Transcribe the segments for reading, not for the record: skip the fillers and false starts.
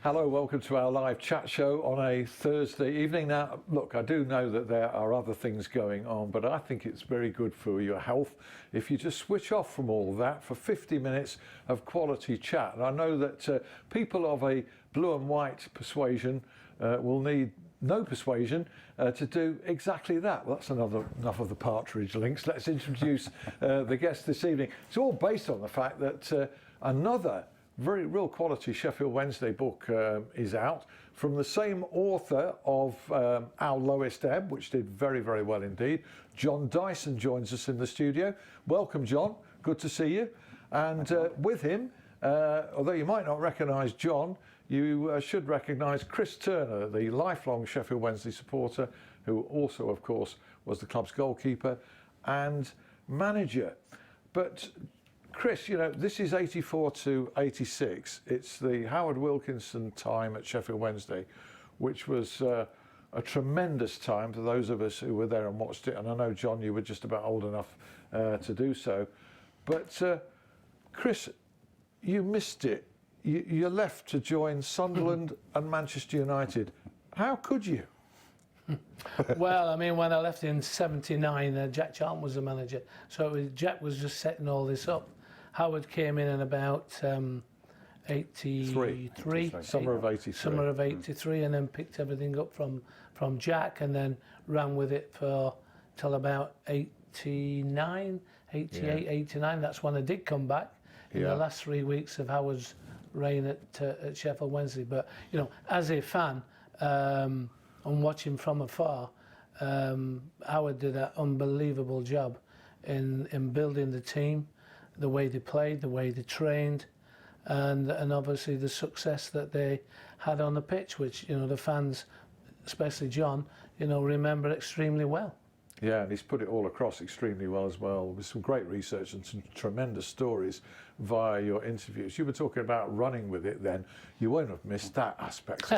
Hello, welcome to our live chat show on a Thursday evening. Now, look, I do know that there are other things going on, but I think it's very good for your health if you just switch off from all of that for 50 minutes of quality chat. And I know that people of a blue and white persuasion will need no persuasion to do exactly that. Well, that's enough of the partridge links. Let's introduce the guest this evening. It's all based on the fact that another very real quality Sheffield Wednesday book is out from the same author of Our Lowest Ebb, which did very, very well indeed. John Dyson joins us in the studio. Welcome, John. Good to see you. And with him, although you might not recognise John, you should recognise Chris Turner, the lifelong Sheffield Wednesday supporter, who also, of course, was the club's goalkeeper and manager. But Chris, you know, this is 84 to 86. It's the Howard Wilkinson time at Sheffield Wednesday, which was a tremendous time to those of us who were there and watched it. And I know, John, you were just about old enough to do so. But Chris, you missed it. You left to join Sunderland and Manchester United. How could you? Well, I mean, when I left in '79, Jack Charlton was the manager. So Jack was just setting all this up. Howard came in about 83. Summer of 83. Summer of 83, and then picked everything up from Jack, and then ran with it till about 89, 88, 89. That's when I did come back in the last 3 weeks of Howard's reign at Sheffield Wednesday. But, you know, as a fan, and watching from afar, Howard did an unbelievable job in building the team, the way they played, the way they trained, and obviously the success that they had on the pitch, which, you know, the fans, especially John, you know, remember extremely well. Yeah, and he's put it all across extremely well as well, with some great research and some tremendous stories via your interviews. You were talking about running with it then. You won't have missed that aspect.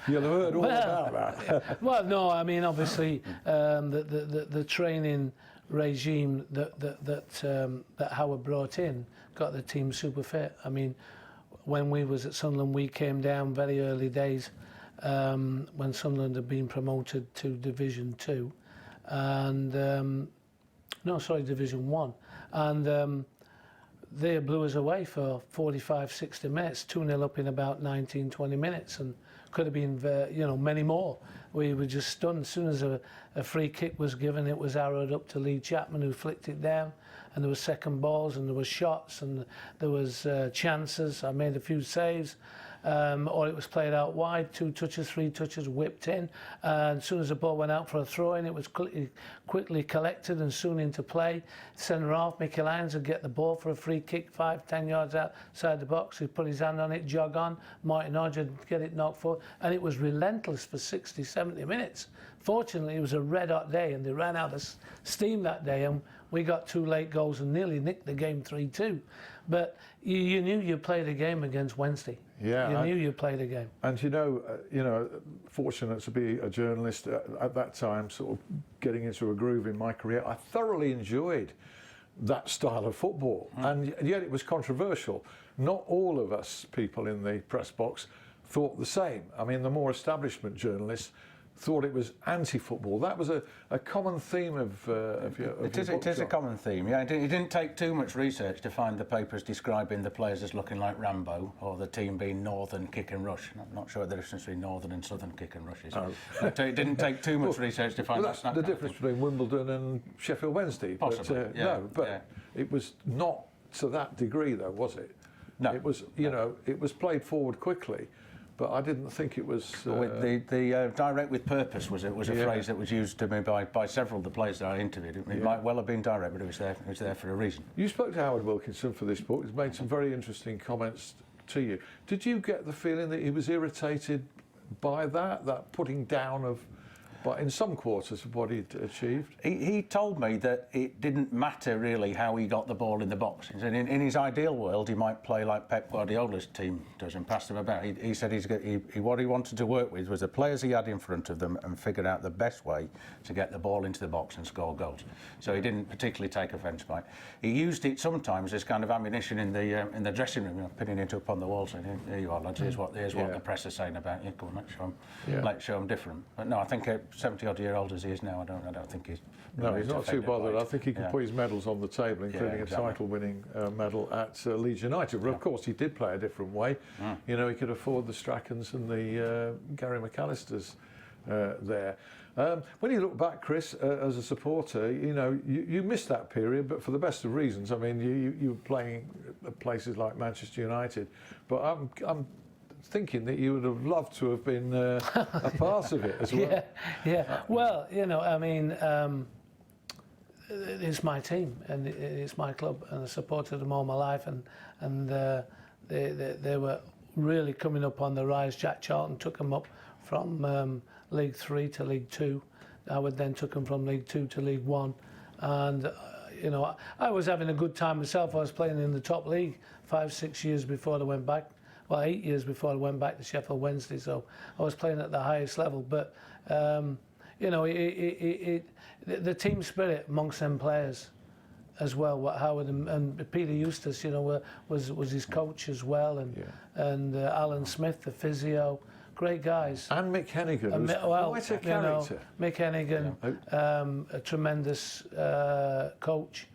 You'll have heard all about that. Well, no, I mean, obviously, the training regime that Howard brought in got the team super fit. I mean, when we was at Sunderland, we came down very early days when Sunderland had been promoted to Division 2. And Division 1, and they blew us away for 45, 60 minutes, 2-0 up in about 19, 20 minutes, and could have been, many more. We were just stunned. As soon as a free kick was given, it was arrowed up to Lee Chapman, who flicked it down, and there was second balls, and there was shots, and there was chances. I made a few saves. Or it was played out wide, 2 touches, 3 touches, whipped in. And as soon as the ball went out for a throw-in, it was quickly collected and soon into play. Centre half, Mickey Lyons would get the ball for a free kick, 5-10 yards outside the box. He'd put his hand on it, jog on. Martin Hodge would get it knocked forward. And it was relentless for 60, 70 minutes. Fortunately, it was a red-hot day, and they ran out of steam that day, and we got 2 late goals and nearly nicked the game 3-2. But you knew you played a game against Wednesday. Yeah, you knew you played a game. And fortunate to be a journalist at that time, sort of getting into a groove in my career. I thoroughly enjoyed that style of football, and yet it was controversial. Not all of us people in the press box thought the same. I mean, the more establishment journalists thought it was anti-football. That was a common theme of your book, It is a common theme, yeah. It didn't take too much research to find the papers describing the players as looking like Rambo, or the team being Northern Kick and Rush. I'm not sure what the difference between Northern and Southern Kick and Rush is. Oh. It didn't take too much research to find that's the difference between Wimbledon and Sheffield Wednesday. Possibly, It was not to that degree, though, was it? No. It was, it was played forward quickly. But I didn't think it was... The direct with purpose was a phrase that was used to me by several of the players that I interviewed. It might well have been direct, but it was there for a reason. You spoke to Howard Wilkinson for this book. He's made some very interesting comments to you. Did you get the feeling that he was irritated by that putting down of but in some quarters of what he'd achieved. He told me that it didn't matter really how he got the ball in the box. He said in his ideal world he might play like Pep Guardiola's team does and pass them about. He said what he wanted to work with was the players he had in front of them and figured out the best way to get the ball into the box and score goals. So he didn't particularly take offence by it. He used it sometimes as kind of ammunition in the dressing room, you know, pinning it up on the wall, saying, "Here you are, lads. Here's what the press is saying about you. Come on, let's show them different." But no, I think 70-odd-year-old as he is now, I don't think he's. No, he's not too bothered. I think he can put his medals on the table, including a title-winning medal at Leeds United. But of course, he did play a different way. You know, he could afford the Strackens and the Gary McAllisters there. When you look back, Chris, as a supporter, you know, you missed that period, but for the best of reasons. I mean, you were playing at places like Manchester United, but I'm thinking that you would have loved to have been a part of it as well. Yeah. Well, you know, I mean, it's my team and it's my club, and I supported them all my life, and they were really coming up on the rise. Jack Charlton took them up from League 3 to League 2. Howard then took them from League 2 to League 1, and you know, I was having a good time myself. I was playing in the top league 5-6 years before I went back. Well, 8 years before I went back to Sheffield Wednesday, so I was playing at the highest level. But you know, the team spirit amongst them players as well. What Howard and Peter Eustace, you know, was his coach as well, and Alan Smith, the physio, great guys. And Mick Hennigan, quite a character. You know, Mick Hennigan, a tremendous coach,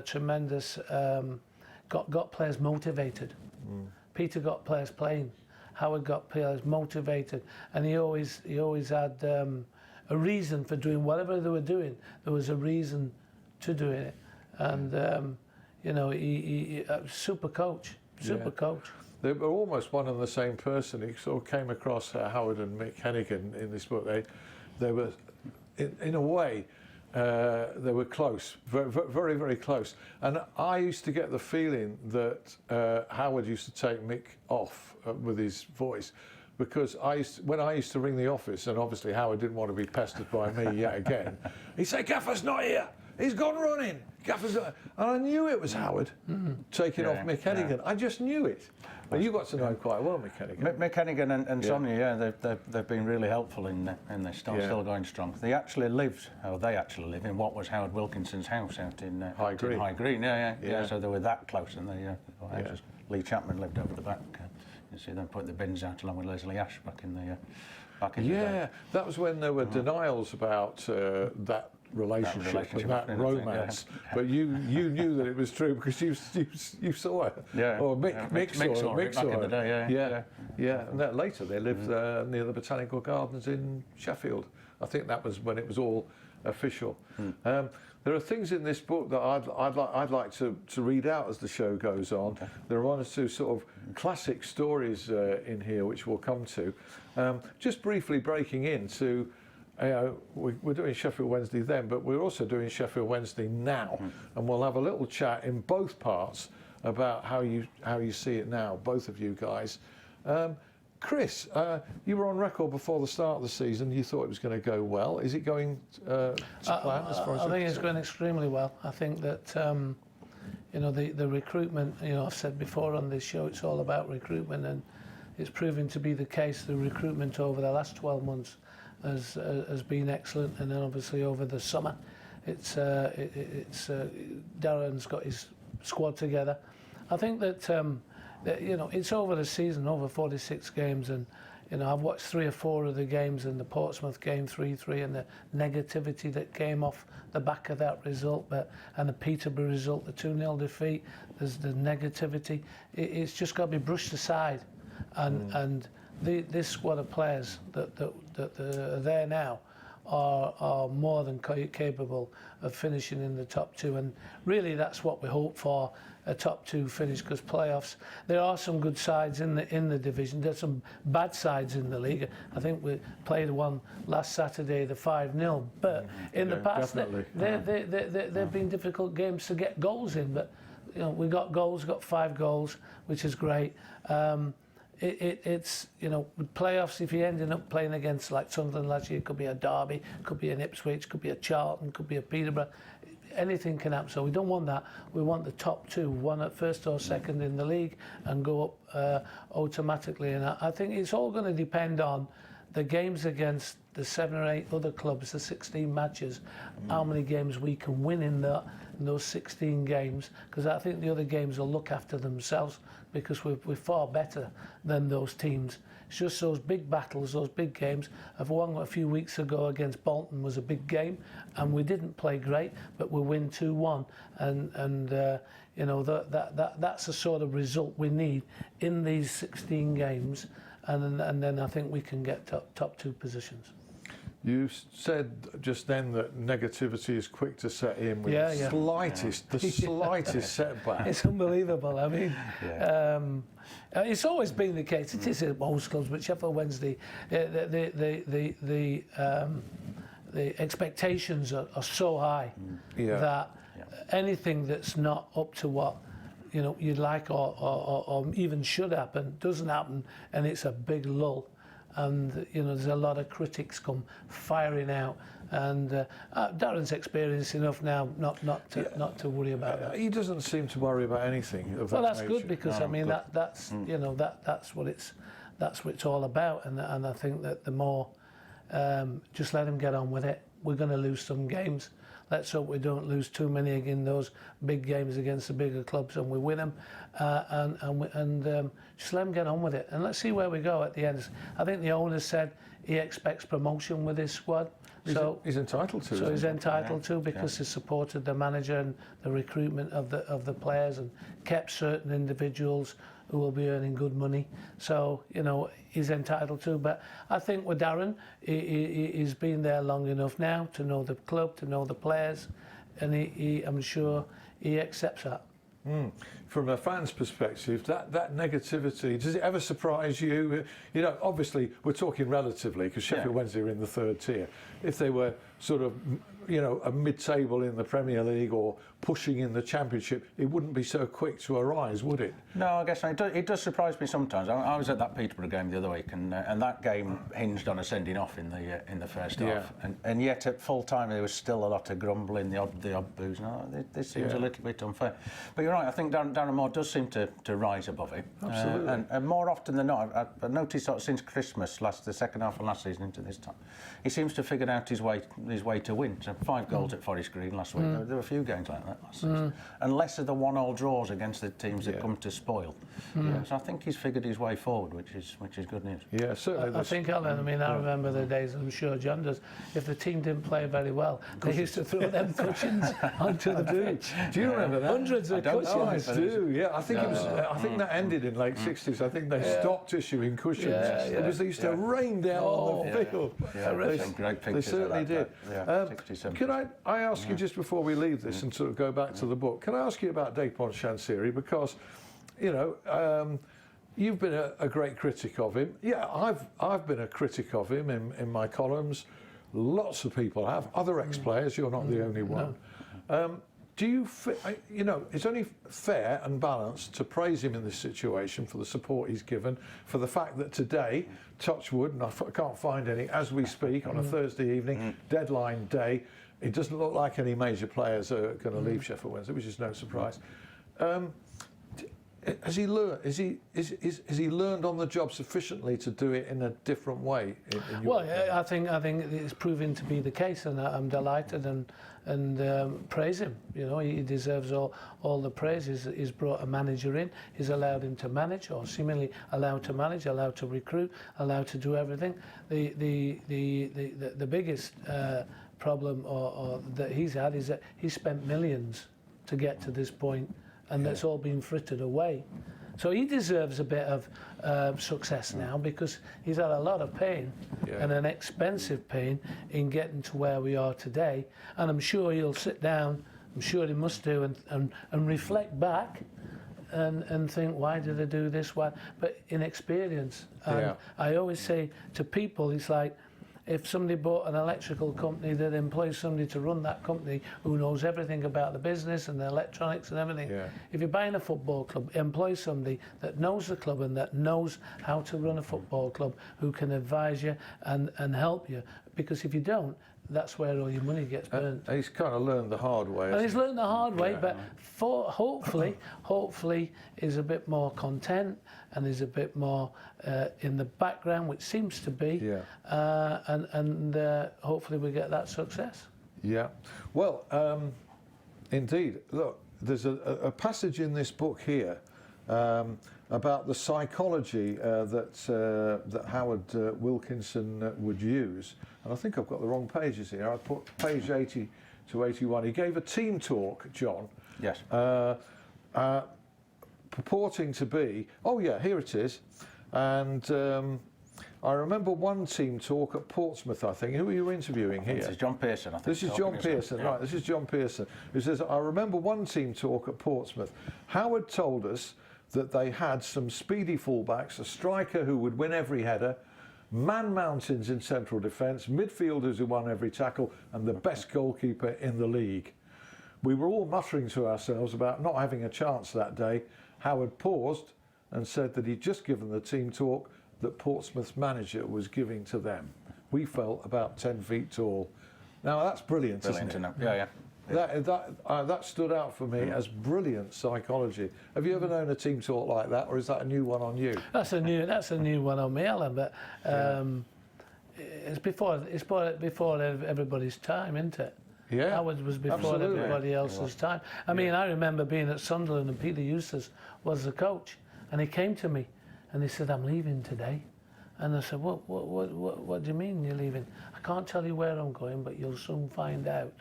tremendous. Got players motivated. Peter got players playing. Howard got players motivated, and he always had a reason for doing whatever they were doing. There was a reason to doing it, and you know, he super coach. They were almost one and the same person. He sort of came across Howard and Mick Hennigan in this book. They were, in a way, they were close, very, very close. And I used to get the feeling that Howard used to take Mick off with his voice, because when I used to ring the office, and obviously Howard didn't want to be pestered by me yet again, he'd say, "Gaffer's not here. He's gone running. Gaffer's not." And I knew it was Howard taking off Mick Hennigan. I just knew it. But you got to know quite well Mick Hennigan. Mick Hennigan and Sonia, they've been really helpful in this. Still going strong. They actually live in what was Howard Wilkinson's house out in High Green. Yeah. So they were that close, and Lee Chapman lived over the back. You see them putting the bins out along with Leslie Ash back in the day. That was when there were denials about that relationship and that romance, but you knew that it was true because you saw it. Or Mick saw it back in the day. And that later they lived near the Botanical Gardens in Sheffield. I think that was when it was all official. There are things in this book that I'd like to read out as the show goes on. There are one or two sort of classic stories in here which we'll come to. Just briefly breaking into, we're doing Sheffield Wednesday then, but we're also doing Sheffield Wednesday now, and we'll have a little chat in both parts about how you see it now, both of you guys. Chris, you were on record before the start of the season. You thought it was going to go well. Is it going to plan as far as I think it's going extremely well. I think that you know, the recruitment. You know, I've said before on this show, it's all about recruitment, and it's proving to be the case. The recruitment over the last 12 months has been excellent, and then obviously over the summer, it's Darren's got his squad together. I think that you know, it's over the season, over 46 games, and you know, I've watched 3 or 4 of the games, in the Portsmouth game 3-3, and the negativity that came off the back of that result, and the Peterborough result, the 2-0 defeat. There's the negativity. It's just got to be brushed aside, and this squad of players that are there now are more than capable of finishing in the top 2, and really that's what we hope for, a top 2 finish, because playoffs, there are some good sides in the division. There's some bad sides in the league. I think we played one last Saturday, the 5-0, but in the past they've been difficult games to get goals in, but you know, we got goals, got 5 goals, which is great. it's, you know, with playoffs, if you're ending up playing against like Sunderland last year, it could be a Derby, could be an Ipswich, could be a Charlton, could be a Peterborough. Anything can happen. So we don't want that. We want the top two, one at first or second in the league, and go up automatically. And I think it's all going to depend on the games against the 7 or 8 other clubs, the 16 matches, how many games we can win in those 16 games, because I think the other games will look after themselves, because we're far better than those teams. It's just those big battles, those big games. I've won a few weeks ago against Bolton, was a big game, and we didn't play great, but we win 2-1, and you know, that's the sort of result we need in these 16 games, and then I think we can get top 2 positions. You said just then that negativity is quick to set in with the slightest setback. It's unbelievable. I mean, it's always been the case. It is at most clubs, but Sheffield Wednesday, the expectations are so high that anything that's not up to what, you know, you'd like or even should happen doesn't happen, and it's a big lull. And you know, there's a lot of critics come firing out, and Darren's experienced enough now not to worry about that. He doesn't seem to worry about anything of that that's nature. good, because I mean that's you know, that's what it's all about, and I think that the more just let him get on with it. We're going to lose some games. Let's hope we don't lose too many in those big games against the bigger clubs, and we win them, and just let him get on with it, and let's see where we go at the end. I think the owner said he expects promotion with his squad, so he's entitled to. So he's entitled to, because he supported the manager and the recruitment of the players, and kept certain individuals who will be earning good money. So, you know, he's entitled to. But I think with Darren, he's been there long enough now to know the club, to know the players, and I'm sure he accepts that. From a fan's perspective, that negativity, does it ever surprise you? You know, obviously we're talking relatively, because Sheffield Wednesday are in the 3rd tier. If they were sort of, you know, a mid-table in the Premier League or pushing in the Championship, it wouldn't be so quick to arise, would it? No, I guess it does surprise me sometimes. I was at that Peterborough game the other week, and that game hinged on a sending off in the first half, and yet at full time there was still a lot of grumbling, the odd boos. No, this seems a little bit unfair. But you're right. I think Darren Moore does seem to rise above it. Absolutely. And more often than not, I've noticed sort of since Christmas, the second half of last season into this time, he seems to have figured out his way to win. So 5 goals at Forest Green last week. There were a few games like that last season, and less of the 1-1 draws against the teams that come to spoil. So I think he's figured his way forward, which is good news. Yeah, certainly. I think, Alan, I mean, I remember the days, I'm sure John does, if the team didn't play very well, they used to throw them cushions onto the pitch. Do you remember that? Hundreds of cushions. Oh, I do. Yeah, I think it was. I think that ended in late 60s. I think they stopped issuing cushions because they used to rain down on the field. Great pictures. They certainly did. Can I ask you, just before we leave this and sort of go back to the book, can I ask you about Dejphon Chansiri? Because, you know, you've been a great critic of him. Yeah, I've been a critic of him in my columns. Lots of people have. Other ex-players, you're not the only one. No. Do you, you know, it's only fair and balanced to praise him in this situation for the support he's given, for the fact that today, touch wood, and I can't find any as we speak on a Thursday evening, deadline day, it doesn't look like any major players are going to leave Sheffield Wednesday, which is no surprise. Has he learned? Is he learned on the job sufficiently to do it in a different way? In your opinion? I think it's proven to be the case, and I'm delighted and praise him. You know, he deserves all the praise. He's brought a manager in. He's allowed him to manage, or seemingly allowed to manage, allowed to recruit, allowed to do everything. The biggest problem or that he's had is that he spent millions to get to this point, and that's all been frittered away. So he deserves a bit of success now, because he's had a lot of pain and an expensive pain in getting to where we are today. And I'm sure he'll sit down, I'm sure he must do, and reflect back and think, why did I do this? Why? But in experience. And I always say to people, it's like, if somebody bought an electrical company that employs somebody to run that company who knows everything about the business and the electronics and everything. Yeah. If you're buying a football club, employ somebody that knows the club and that knows how to run a football club, who can advise you and help you. Because if you don't, that's where all your money gets burnt. He's kind of learned the hard way. And he's learned the hard way, but hopefully he's a bit more content and he's a bit more in the background, which seems to be. Yeah. And hopefully we get that success. Yeah. Well, indeed. Look, there's a passage in this book here about the psychology that Howard Wilkinson would use. And I think I've got the wrong pages here. I put page 80 to 81. He gave a team talk, John. Yes. Purporting to be, oh yeah, here it is. And I remember one team talk at Portsmouth, I think. Who were you interviewing here? This is John Pearson, I think. This is John Pearson, yeah. right. This is John Pearson, who says, I remember one team talk at Portsmouth. Howard told us that they had some speedy fullbacks, a striker who would win every header, man mountains in central defence, midfielders who won every tackle, and the best goalkeeper in the league. We were all muttering to ourselves about not having a chance that day. Howard paused and said that he'd just given the team talk that Portsmouth's manager was giving to them. We felt about 10 feet tall. Now that's brilliant, isn't it? Yeah. That stood out for me as brilliant psychology. Have you ever known a team talk like that, or is that a new one on you? That's a new one on me, Alan. But it's before everybody's time, isn't it? Yeah, Howard was before absolutely. everybody else's time. I mean, I remember being at Sunderland and Peter Eustace was the coach, and he came to me and he said, "I'm leaving today." And I said, what do you mean you're leaving? I can't tell you where I'm going, but you'll soon find out.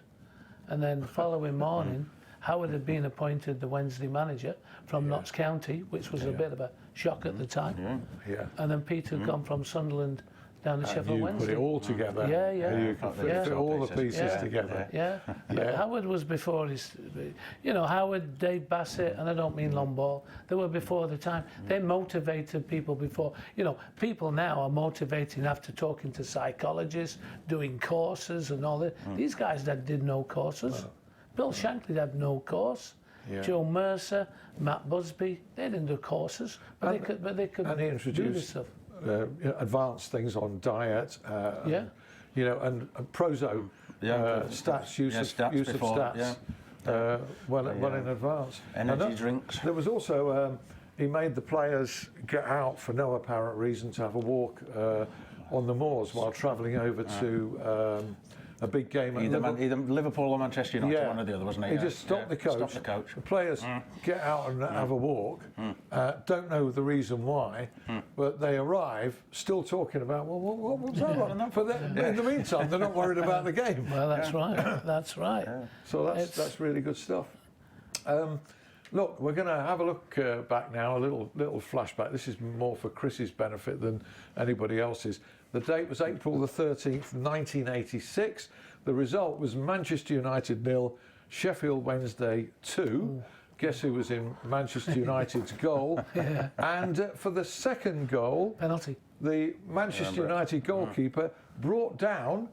And then the following morning, Howard had been appointed the Wednesday manager from Notts County, which was a bit of a shock at the time. Yeah. And then Peter had gone from Sunderland down to Sheffield You Wednesday. put it all together. Yeah. You can fit all the pieces together. Yeah. But Howard was before his, Howard, Dave Bassett, and I don't mean long ball, they were before the time. They motivated people before. People now are motivating after talking to psychologists, doing courses and all that. These guys that did no courses. Bill Shankly had no course. Yeah. Joe Mercer, Matt Busby, they didn't do courses, but they could and he introduced do this stuff. Advanced things on diet, and proso stats, use of stats, well in advance. Energy drinks. There was also he made the players get out for no apparent reason to have a walk on the moors while travelling over to a big game at either Liverpool or Manchester United, one or the other, wasn't it? He just stopped the coach. The players get out and have a walk. Don't know the reason why, but they arrive still talking about what was that like? But in the meantime, they're not worried about the game. Well, that's right. That's right. Yeah. So that's really good stuff. Look, we're going to have a look back now, a little flashback. This is more for Chris's benefit than anybody else's. The date was April the 13th, 1986. The result was Manchester United 0, Sheffield Wednesday 2. Guess who was in Manchester United's goal? And for the second goal, penalty. The Manchester United goalkeeper brought down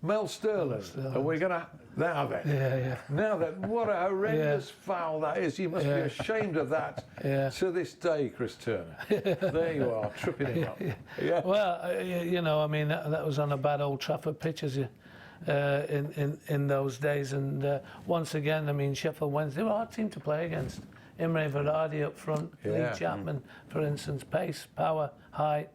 Mel Sterling. And we're going to... Now then. Now then, what a horrendous foul that is. You must be ashamed of that to this day, Chris Turner. There you are, tripping him up. Well, that was on a bad Old Trafford pitch in those days. And once again, Sheffield Wednesday, they were a hard team to play against. Imre Varadi up front, Lee Chapman, for instance, pace, power, height.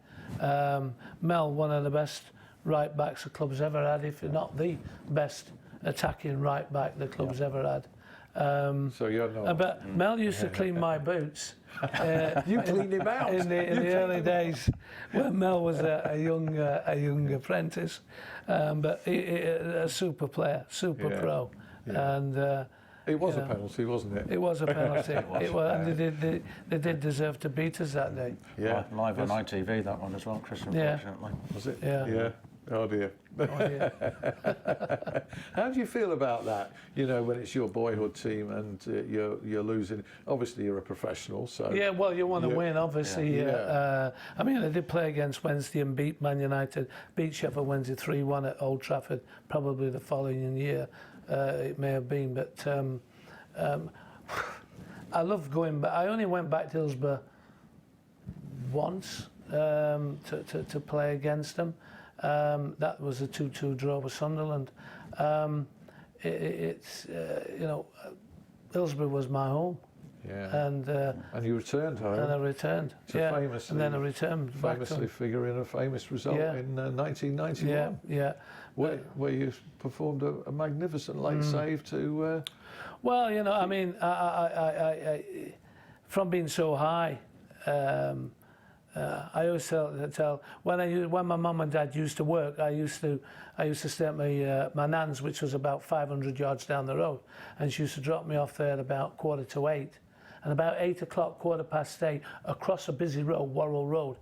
Mel, one of the best right backs the club's ever had, if not the best attacking right back the club's ever had. So you're not. But Mel used to clean my boots. You cleaned him out in the early days when Mel was a young apprentice, but a super player, super pro, and. It was a penalty, wasn't it? It was a penalty. And they did deserve to beat us that day. Live on ITV, that one as well, Chris, unfortunately. Was it? Yeah. Oh dear. Oh, dear. How do you feel about that? You know, when it's your boyhood team and you're losing. Obviously, you're a professional, so Yeah, well, you want to Yeah. win, obviously. Yeah. I mean, I did play against Wednesday and beat Man United, beat Sheffield Wednesday 3-1 at Old Trafford, probably the following year it may have been. But I love going back. I only went back to Hillsborough once to play against them. That was a 2-2 draw with Sunderland. It's you know, Hillsborough was my home. Yeah. And you returned home. And I returned. So famously, and then I returned back to famously figuring a famous result in 1991. Yeah. Where you performed a magnificent late save to. Well, you know, I mean, I from being so high, I always tell when my mum and dad used to work, I used to stay at my nan's, which was about 500 yards down the road, and she used to drop me off there at about 7:45, and about 8 o'clock, 8:15, across a busy road, Worrell Road,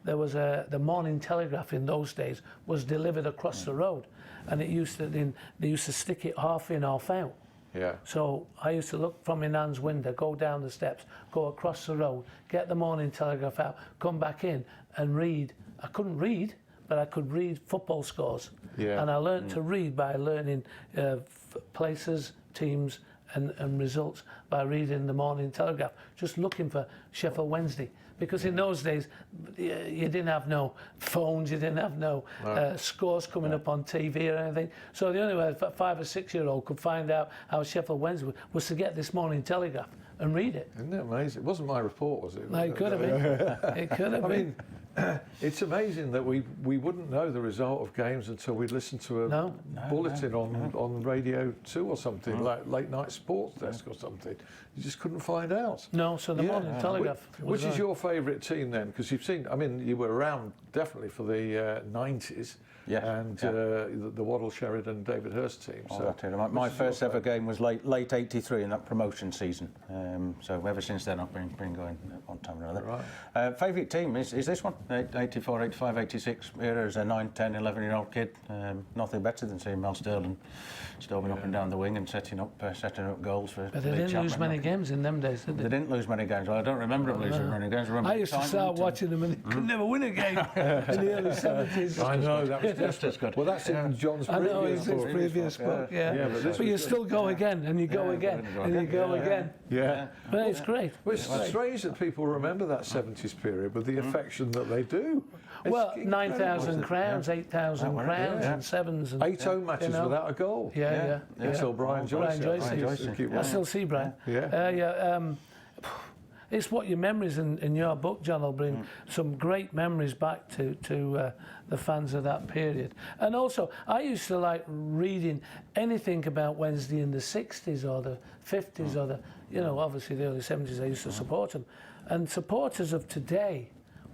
there was the Morning Telegraph in those days was delivered across the road, and they used to stick it half in, half out. Yeah. So I used to look from my nan's window, go down the steps, go across the road, get the Morning Telegraph out, come back in and read. I couldn't read, but I could read football scores. Yeah. And I learned to read by learning places, teams and results by reading the Morning Telegraph, just looking for Sheffield Wednesday. Because in those days, you didn't have no phones, you didn't have no scores coming up on TV or anything. So the only way a 5 or 6 year old could find out how Sheffield Wednesday was to get this Morning Telegraph and read it. Isn't it amazing? It wasn't my report, was it? No, it could have been. It could have been. I mean, it's amazing that we wouldn't know the result of games until we'd listen to a bulletin on Radio 2 or something, like late night sports desk or something. You just couldn't find out. No, so the Morning Telegraph. Which is your favourite team then? Because you've seen, I mean, you were around definitely for the 90s. Yeah, and the Waddle, Sheridan, David Hurst team. Oh, So that's it. My first ever game was late '83 in that promotion season. So ever since then I've been going one time or another. Right. Favourite team is this one, 84, 85, 86 era as a 9, 10, 11-year-old kid. Nothing better than seeing Mel Sterling storming up and down the wing and setting up goals for. But they didn't lose many games in them days, did they? They didn't lose many games. Well, I don't remember them losing many games. I used to start watching them and they could never win a game in the early 70s. I know, that was just as good. Well, that's in John's I know, previous his book. previous book, yeah. but But you still go again, and you go again, and you go again. Yeah. But it's great. Well, it's strange that people remember that 70s period with the affection that they do. It's Well, incredible, 9,000 isn't it? crowns, 8,000 crowns, and sevens. And, 8 home matches you know. without a goal. Yeah. Until Brian Joyce. Brian Joyce. used to keep I running. still see Brian. Yeah. It's what your memories in your book, John, will bring some great memories back to the fans of that period. And also, I used to like reading anything about Wednesday in the 60s or the 50s or obviously the early 70s. I used to support them. And supporters of today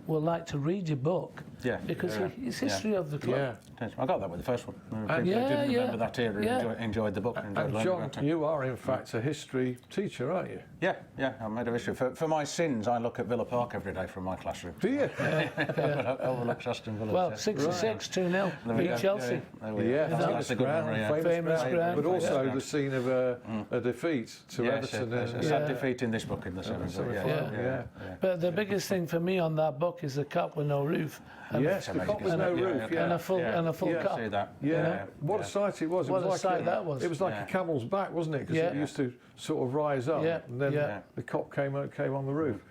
will like to read your book because it's history of the club. Yeah. I got that with the first one. And People didn't remember that era Yeah. enjoyed the book. And And learning John, about it. you are in fact a history teacher, aren't you? Yeah, I made a history. For my sins, I look at Villa Park every day from my classroom. Do you? Overlooks Aston Villa. Well, 66, 2-0, beat Chelsea. Yeah, That's a good ground, memory. Yeah. Famous ground. But also the scene of a defeat to Yes, Everton. a sad defeat in this book in the semi-final, 70s. yeah. But the biggest thing for me on that book is the cup with no roof. And Yes, the cop with no roof. And a full cup. See that. Yeah, what a sight it was. It What was a like sight that was. It was like a camel's back, wasn't it? Because it used to sort of rise up, and then the cop came on the roof.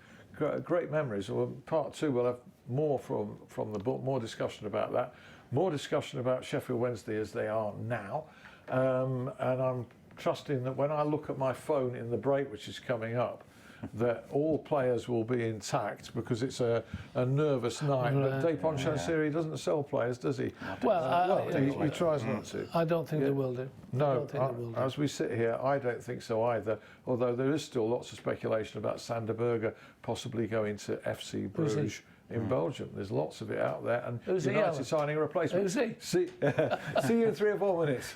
Great memories. Well, part 2 we'll have more from the book, more discussion about that, more discussion about Sheffield Wednesday as they are now, and I'm trusting that when I look at my phone in the break, which is coming up, that all players will be intact because it's a nervous night. But Depon Chansiri doesn't sell players, does he? Well, he tries not to. I don't think they will do. No, as we sit here, I don't think so either. Although there is still lots of speculation about Sander Berge possibly going to FC Bruges in Belgium. There's lots of it out there, and Who's he, United Alan? signing a replacement. Who's he? See you in 3 or 4 minutes.